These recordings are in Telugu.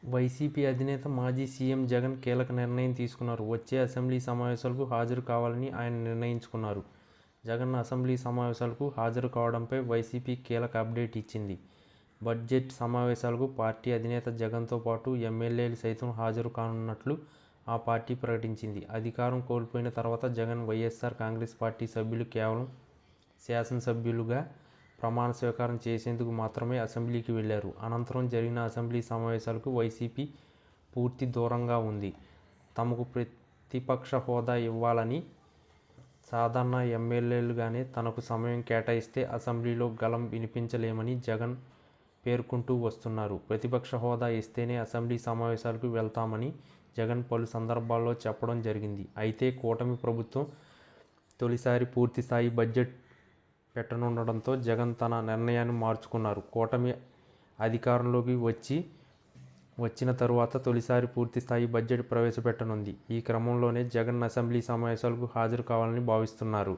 వైసీపీ అధినేత మాజీ సీఎం జగన్ కీలక నిర్ణయం తీసుకున్నారు. వచ్చే అసెంబ్లీ సమావేశాలకు హాజరు కావాలని ఆయన నిర్ణయించుకున్నారు. జగన్ అసెంబ్లీ సమావేశాలకు హాజరు కావడంపై వైసీపీ కీలక అప్డేట్ ఇచ్చింది. బడ్జెట్ సమావేశాలకు పార్టీ అధినేత జగన్తో పాటు ఎమ్మెల్యేలు సైతం హాజరు కానున్నట్లు ఆ పార్టీ ప్రకటించింది. అధికారం కోల్పోయిన తర్వాత జగన్ వైఎస్ఆర్ కాంగ్రెస్ పార్టీ సభ్యులు కేవలం శాసనసభ్యులుగా ప్రమాణ స్వీకారం చేసేందుకు మాత్రమే అసెంబ్లీకి వెళ్లారు. అనంతరం జరిగిన అసెంబ్లీ సమావేశాలకు వైసీపీ పూర్తి దూరంగా ఉంది. తమకు ప్రతిపక్ష హోదా ఇవ్వాలని సాధారణ ఎమ్మెల్యేలుగానే తనకు సమయం కేటాయిస్తే అసెంబ్లీలో గళం వినిపించలేమని జగన్ పేర్కొంటూ వస్తున్నారు. ప్రతిపక్ష హోదా ఇస్తేనే అసెంబ్లీ సమావేశాలకు వెళ్తామని జగన్ పలు సందర్భాల్లో చెప్పడం జరిగింది. అయితే కూటమి ప్రభుత్వం తొలిసారి పూర్తిస్థాయి బడ్జెట్ పెట్టనుండడంతో జగన్ తన నిర్ణయాన్ని మార్చుకున్నారు. కూటమి అధికారంలోకి వచ్చిన తరువాత తొలిసారి పూర్తిస్థాయి బడ్జెట్ ప్రవేశపెట్టనుంది. ఈ క్రమంలోనే జగన్ అసెంబ్లీ సమావేశాలకు హాజరు కావాలని భావిస్తున్నారు.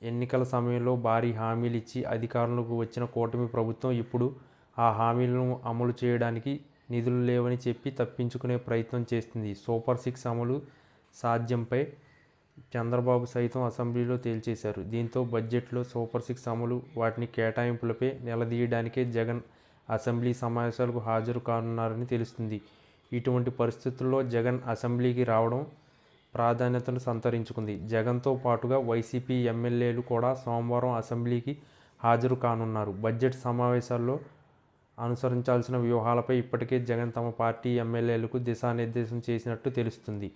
ఎన్నికల సమయంలో భారీ హామీలు ఇచ్చి అధికారంలోకి వచ్చిన కూటమి ప్రభుత్వం ఇప్పుడు ఆ హామీలను అమలు చేయడానికి నిధులు లేవని చెప్పి తప్పించుకునే ప్రయత్నం చేస్తుంది. సూపర్ సిక్స్ అమలు సాధ్యంపై చంద్రబాబు సైతం అసెంబ్లీలో తేల్చేశారు. దీంతో బడ్జెట్లో సూపర్ సిక్స్ అమలు, వాటిని కేటాయింపులపై నిలదీయడానికే జగన్ అసెంబ్లీ సమావేశాలకు హాజరు కానున్నారని తెలుస్తుంది. ఇటువంటి పరిస్థితుల్లో జగన్ అసెంబ్లీకి రావడం ప్రాధాన్యతను సంతరించుకుంది. జగన్తో పాటుగా వైసీపీ ఎమ్మెల్యేలు కూడా సోమవారం అసెంబ్లీకి హాజరు కానున్నారు. బడ్జెట్ సమావేశాల్లో అనుసరించాల్సిన వ్యూహాలపై ఇప్పటికే జగన్ తమ పార్టీ ఎమ్మెల్యేలకు దిశానిర్దేశం చేసినట్టు తెలుస్తుంది.